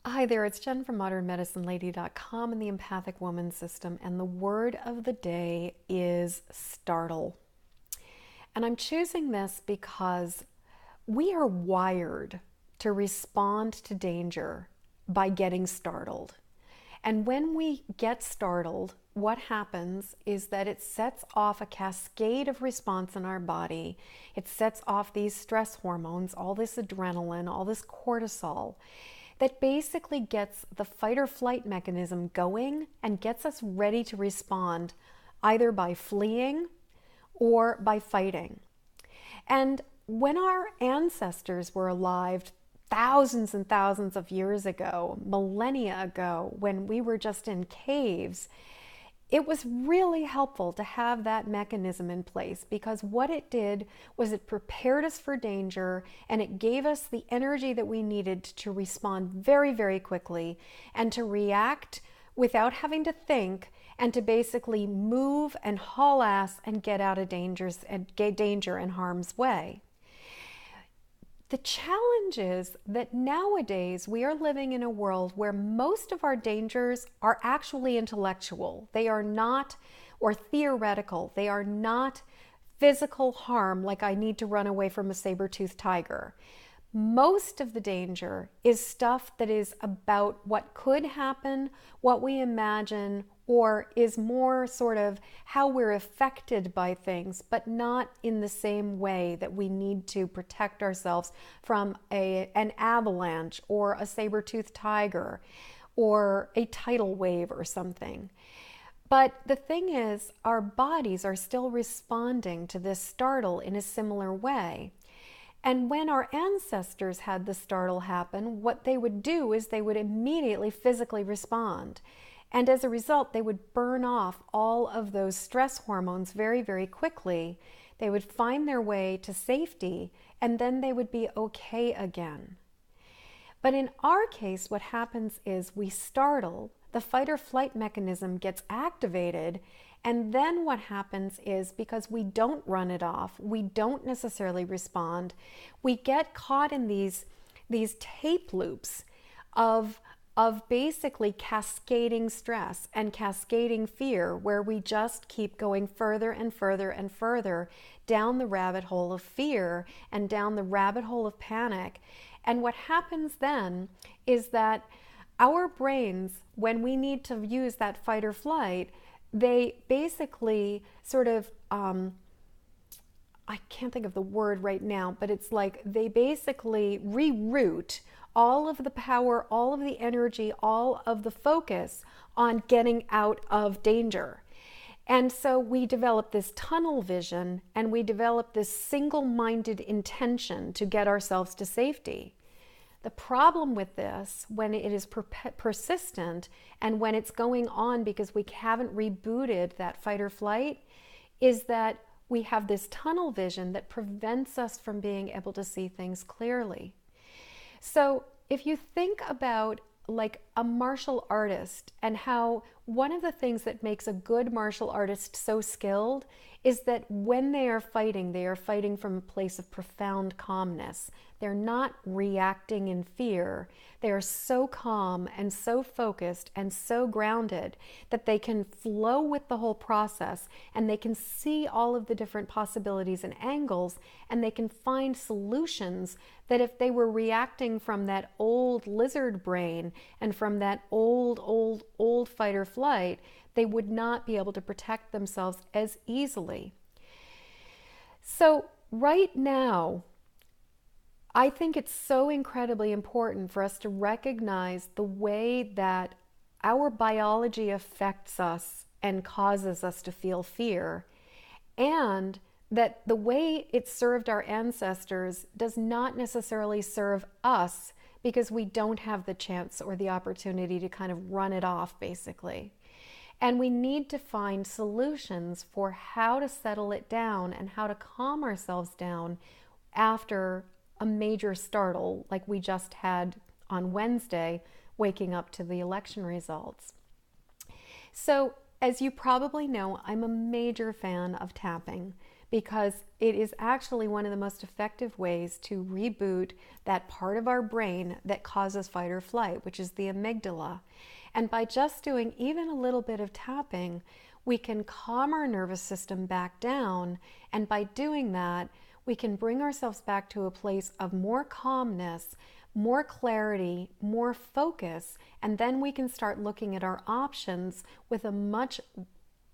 Hi there, it's Jen from modernmedicinelady.com and the Empathic Woman System, and the word of the day is startle. And I'm choosing this because we are wired to respond to danger by getting startled. And when we get startled, what happens is that it sets off a cascade of response in our body. It sets off these stress hormones, all this adrenaline, all this cortisol, that basically gets the fight or flight mechanism going and gets us ready to respond either by fleeing or by fighting. And when our ancestors were alive thousands and thousands of years ago, millennia ago, when we were just in caves, it was really helpful to have that mechanism in place, because what it did was it prepared us for danger and it gave us the energy that we needed to respond very, very quickly and to react without having to think, and to basically move and haul ass and get out of danger and harm's way. The challenge is that nowadays we are living in a world where most of our dangers are actually intellectual. They are not, or theoretical. They are not physical harm, like I need to run away from a saber-toothed tiger. Most of the danger is stuff that is about what could happen, what we imagine, or is more sort of how we're affected by things, but not in the same way that we need to protect ourselves from an avalanche or a saber-toothed tiger or a tidal wave or something. But the thing is, our bodies are still responding to this startle in a similar way. And when our ancestors had the startle happen, what they would do is they would immediately physically respond. And as a result, they would burn off all of those stress hormones very, very quickly. They would find their way to safety, and then they would be okay again. But in our case, what happens is we startle, the fight or flight mechanism gets activated, and then what happens is, because we don't run it off, we don't necessarily respond, we get caught in these tape loops of basically cascading stress and cascading fear, where we just keep going further and further and further down the rabbit hole of fear and down the rabbit hole of panic. And what happens then is that our brains, when we need to use that fight or flight, they basically sort of, I can't think of the word right now, but it's like they basically reroute all of the power, all of the energy, all of the focus on getting out of danger. And so we develop this tunnel vision, and we develop this single-minded intention to get ourselves to safety. The problem with this, when it is persistent and when it's going on because we haven't rebooted that fight or flight, is that we have this tunnel vision that prevents us from being able to see things clearly. So if you think about like a martial artist, and how one of the things that makes a good martial artist so skilled is that when they are fighting from a place of profound calmness. They're not reacting in fear. They are so calm and so focused and so grounded that they can flow with the whole process, and they can see all of the different possibilities and angles, and they can find solutions that if they were reacting from that old lizard brain and from that old fight or flight, they would not be able to protect themselves as easily. So right now, I think it's so incredibly important for us to recognize the way that our biology affects us and causes us to feel fear, and that the way it served our ancestors does not necessarily serve us, because we don't have the chance or the opportunity to kind of run it off, basically. And we need to find solutions for how to settle it down and how to calm ourselves down after a major startle like we just had on Wednesday, waking up to the election results. So, as you probably know, I'm a major fan of tapping, because it is actually one of the most effective ways to reboot that part of our brain that causes fight or flight, which is the amygdala. And by just doing even a little bit of tapping, we can calm our nervous system back down. And by doing that, we can bring ourselves back to a place of more calmness, more clarity, more focus, and then we can start looking at our options with a much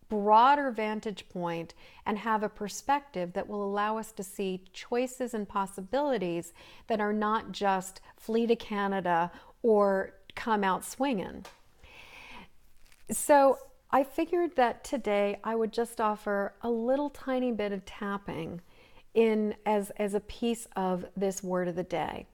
broader vantage point and have a perspective that will allow us to see choices and possibilities that are not just flee to Canada or come out swinging. So I figured that today I would just offer a little tiny bit of tapping in as a piece of this word of the day.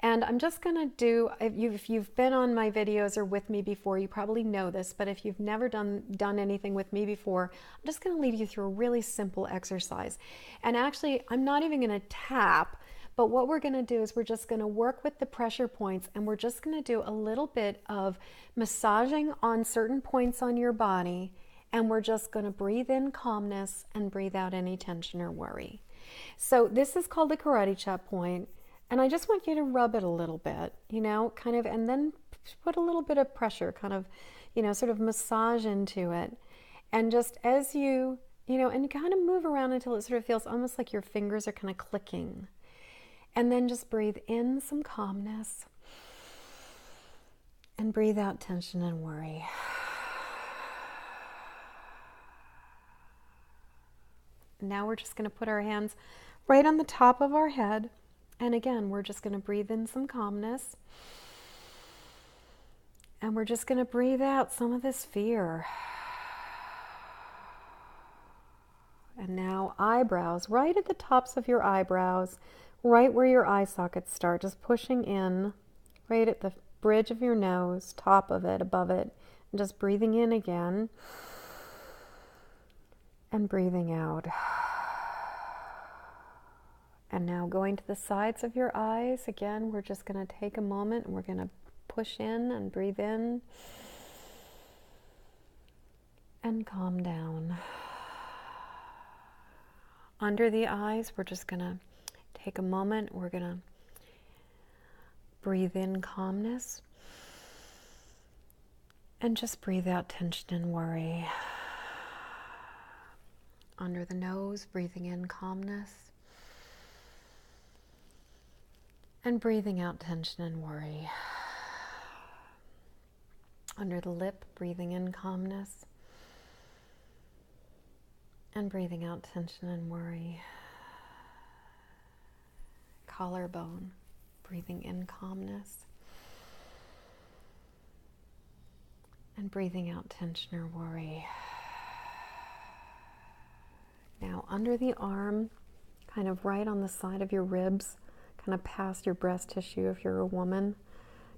And I'm just going to do, if you've been on my videos or with me before, you probably know this, but if you've never done anything with me before, I'm just going to lead you through a really simple exercise. And actually, I'm not even going to tap, but what we're going to do is we're just going to work with the pressure points, and we're just going to do a little bit of massaging on certain points on your body, and we're just going to breathe in calmness and breathe out any tension or worry. So this is called the karate chop point. And I just want you to rub it a little bit, kind of, and then put a little bit of pressure, kind of, sort of massage into it. And just as you and you kind of move around until it sort of feels almost like your fingers are kind of clicking. And then just breathe in some calmness and breathe out tension and worry. Now we're just going to put our hands right on the top of our head. And again, we're just going to breathe in some calmness. And we're just going to breathe out some of this fear. And now eyebrows, right at the tops of your eyebrows, right where your eye sockets start, just pushing in, right at the bridge of your nose, top of it, above it, and just breathing in again. And breathing out. And now going to the sides of your eyes, again, we're just going to take a moment and we're going to push in and breathe in and calm down. Under the eyes, we're just going to take a moment, we're going to breathe in calmness and just breathe out tension and worry. Under the nose, breathing in calmness. And breathing out tension and worry. Under the lip, breathing in calmness. And breathing out tension and worry. Collarbone, breathing in calmness. And breathing out tension or worry. Now under the arm, kind of right on the side of your ribs, kind of past your breast tissue if you're a woman,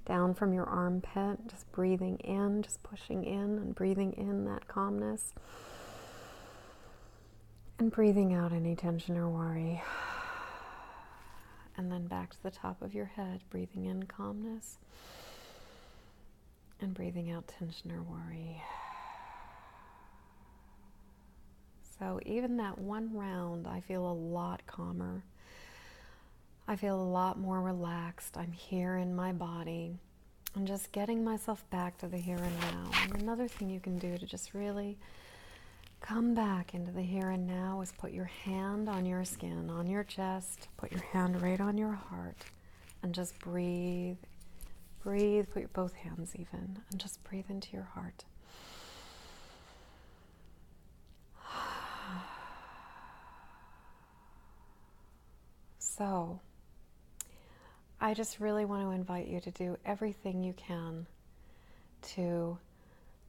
down from your armpit, just breathing in, just pushing in and breathing in that calmness. And breathing out any tension or worry. And then back to the top of your head, breathing in calmness. And breathing out tension or worry. So even that one round, I feel a lot calmer. I feel a lot more relaxed. I'm here in my body. I'm just getting myself back to the here and now. And another thing you can do to just really come back into the here and now is put your hand on your skin, on your chest. Put your hand right on your heart. And just breathe. Breathe. Put both hands even. And just breathe into your heart. So, I just really want to invite you to do everything you can to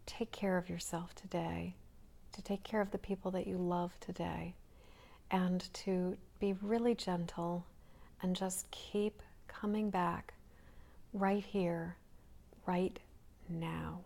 take care of yourself today, to take care of the people that you love today, and to be really gentle and just keep coming back right here, right now.